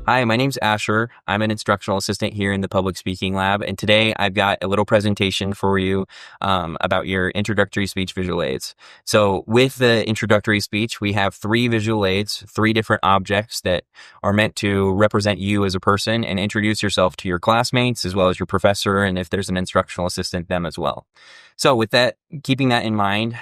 Hi, my name's Asher. I'm an instructional assistant here in the public speaking lab, and today I've got a little presentation for you about your introductory speech visual aids. So with the introductory speech, we have 3 visual aids, 3 different objects that are meant to represent you as a person and introduce yourself to your classmates as well as your professor, and if there's an instructional assistant, them as well. So with that, keeping that in mind,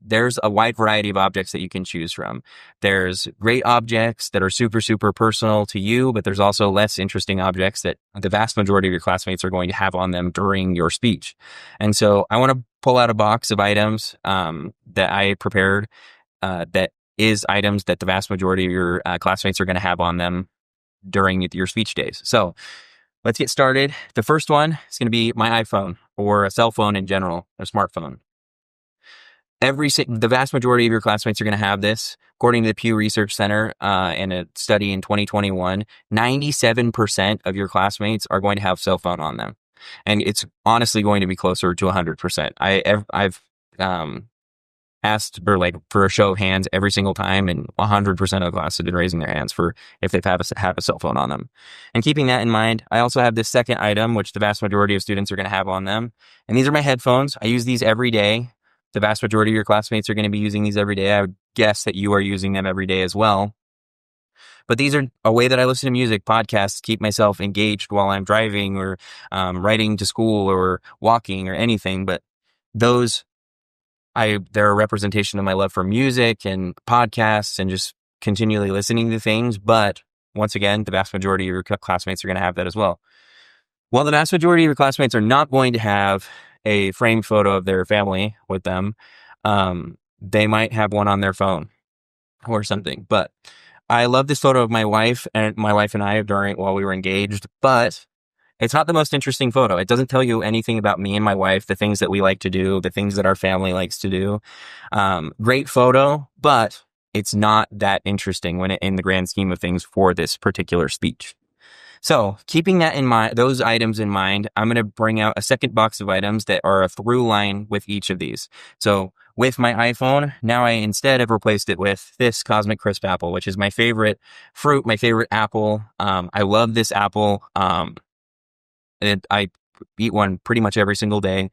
there's a wide variety of objects that you can choose from. There's great objects that are super, super personal to you, but there's also less interesting objects that the vast majority of your classmates are going to have on them during your speech. And so I want to pull out a box of items that I prepared that is items that the vast majority of your classmates are going to have on them during your speech days. So let's get started. The first one is going to be my iPhone or a cell phone in general, a smartphone. The vast majority of your classmates are going to have this. According to the Pew Research Center, in a study in 2021, 97% of your classmates are going to have cell phone on them. And it's honestly going to be closer to 100%. I've asked for a show of hands every single time, and 100% of the class have been raising their hands for if they have a cell phone on them. And keeping that in mind, I also have this second item, which the vast majority of students are going to have on them. And these are my headphones. I use these every day. The vast majority of your classmates are going to be using these every day. I would guess that you are using them every day as well. But these are a way that I listen to music, podcasts, keep myself engaged while I'm driving or riding to school or walking or anything. But they're a representation of my love for music and podcasts and just continually listening to things. But once again, the vast majority of your classmates are going to have that as well. Well, the vast majority of your classmates are not going to have a framed photo of their family with them. They might have one on their phone or something, but I love this photo of my wife and I while we were engaged, but it's not the most interesting photo. It doesn't tell you anything about me and my wife, the things that we like to do, the things that our family likes to do. Great photo, but it's not that interesting in the grand scheme of things for this particular speech. So keeping that in mind, those items in mind, I'm going to bring out a second box of items that are a through line with each of these. So with my iPhone, now I instead have replaced it with this Cosmic Crisp apple, which is my favorite fruit, my favorite apple. I love this apple. And I eat one pretty much every single day.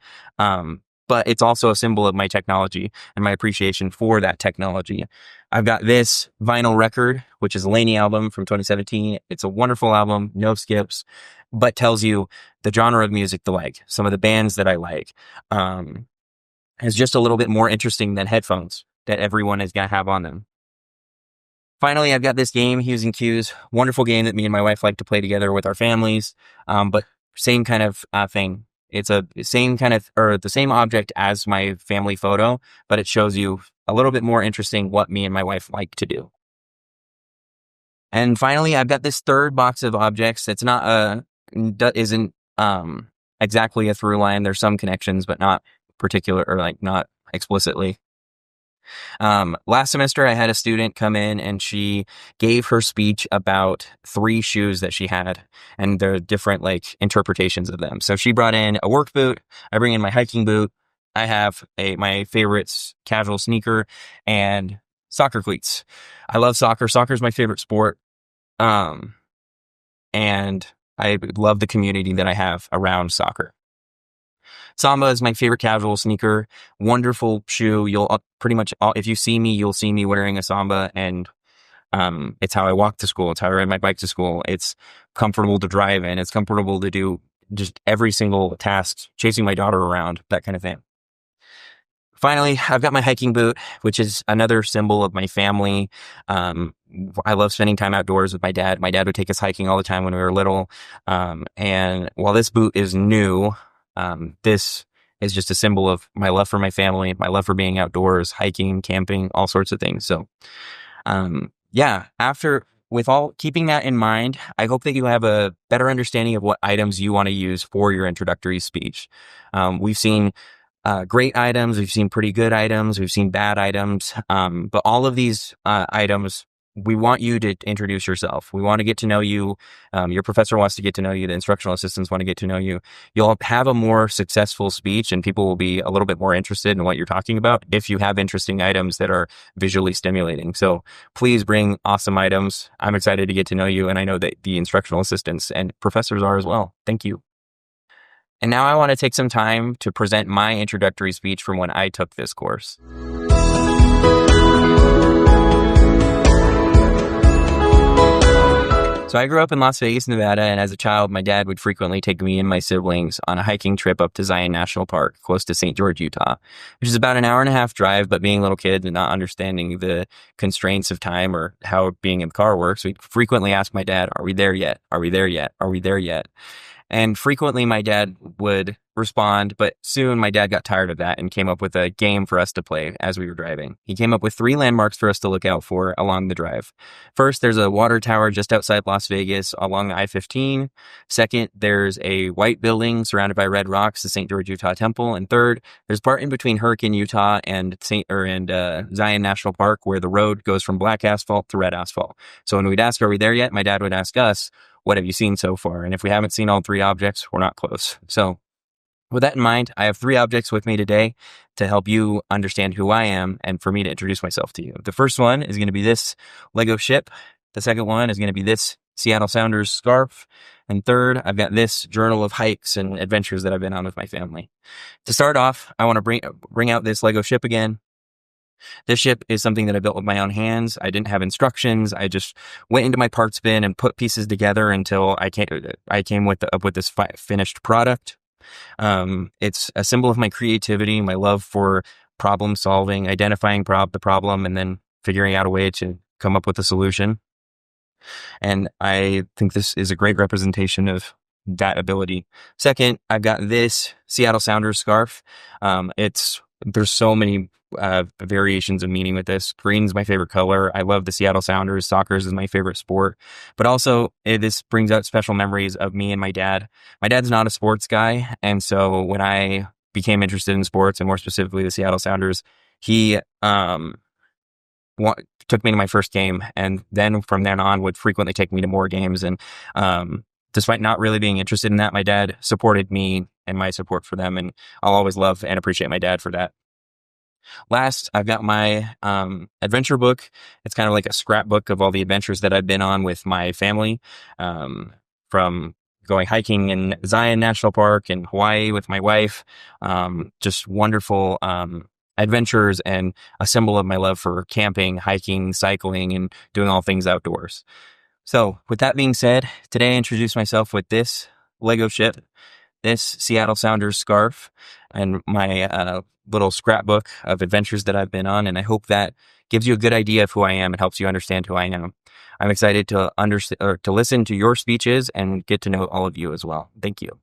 But it's also a symbol of my technology and my appreciation for that technology. I've got this vinyl record, which is a Laney album from 2017. It's a wonderful album, no skips, but tells you the genre of music I like, some of the bands that I like. It's just a little bit more interesting than headphones that everyone is going to have on them. Finally, I've got this game, Hues and Cues, wonderful game that me and my wife like to play together with our families, but same kind of thing. It's the same object as my family photo, but it shows you a little bit more interesting what me and my wife like to do. And finally, I've got this third box of objects that's isn't exactly a through line. There's some connections, but not particular or not explicitly. Last semester, I had a student come in and she gave her speech about 3 shoes that she had and the different interpretations of them. So she brought in a work boot. I bring in my hiking boot. I have my favorite casual sneaker and soccer cleats. I love soccer. Soccer is my favorite sport. And I love the community that I have around soccer. Samba is my favorite casual sneaker, wonderful shoe. You'll if you see me, you'll see me wearing a Samba, and it's how I walk to school. It's how I ride my bike to school. It's comfortable to drive in. It's comfortable to do just every single task, chasing my daughter around, that kind of thing. Finally, I've got my hiking boot, which is another symbol of my family. I love spending time outdoors with my dad. My dad would take us hiking all the time when we were little. And while this boot is new, this is just a symbol of my love for my family, my love for being outdoors, hiking, camping, all sorts of things. So, with all keeping that in mind, I hope that you have a better understanding of what items you want to use for your introductory speech. We've seen great items, we've seen pretty good items, we've seen bad items, but all of these items we want you to introduce yourself. We want to get to know you. Your professor wants to get to know you. The instructional assistants want to get to know you. You'll have a more successful speech, and people will be a little bit more interested in what you're talking about if you have interesting items that are visually stimulating. So please bring awesome items. I'm excited to get to know you, and I know that the instructional assistants and professors are as well. Thank you. And now I want to take some time to present my introductory speech from when I took this course. So I grew up in Las Vegas, Nevada, and as a child, my dad would frequently take me and my siblings on a hiking trip up to Zion National Park, close to St. George, Utah, which is about an hour and a half drive, but being little kids and not understanding the constraints of time or how being in the car works, we'd frequently ask my dad, "Are we there yet? Are we there yet? Are we there yet?" And frequently my dad would respond, but soon my dad got tired of that and came up with a game for us to play as we were driving. He came up with 3 landmarks for us to look out for along the drive. First, there's a water tower just outside Las Vegas along I-15. Second, there's a white building surrounded by red rocks, the St. George, Utah Temple. And third, there's part in between Hurricane, Utah and Zion National Park where the road goes from black asphalt to red asphalt. So when we'd ask, "Are we there yet?" my dad would ask us, "What have you seen so far?" And if we haven't seen all 3 objects, we're not close. So with that in mind, I have 3 objects with me today to help you understand who I am and for me to introduce myself to you. The first one is going to be this Lego ship. The second one is going to be this Seattle Sounders scarf. And third, I've got this journal of hikes and adventures that I've been on with my family. To start off, I want to bring out this Lego ship again. This ship is something that I built with my own hands. I didn't have instructions. I just went into my parts bin and put pieces together until I came up with this finished product. It's a symbol of my creativity, my love for problem solving, identifying the problem, and then figuring out a way to come up with a solution. And I think this is a great representation of that ability. Second, I've got this Seattle Sounders scarf. There's so many variations of meaning with this. Green's my favorite color. I love the Seattle Sounders. Soccer is my favorite sport. But also, this brings out special memories of me and my dad. My dad's not a sports guy, and so when I became interested in sports, and more specifically the Seattle Sounders, he took me to my first game, and then from then on would frequently take me to more games. And despite not really being interested in that, my dad supported me and my support for them, and I'll always love and appreciate my dad for that. Last, I've got my adventure book. It's kind of like a scrapbook of all the adventures that I've been on with my family, from going hiking in Zion National Park in Hawaii with my wife. Just wonderful adventures and a symbol of my love for camping, hiking, cycling, and doing all things outdoors. So with that being said, today I introduced myself with this Lego ship, this Seattle Sounders scarf, and my little scrapbook of adventures that I've been on. And I hope that gives you a good idea of who I am and helps you understand who I am. I'm excited to listen to your speeches and get to know all of you as well. Thank you.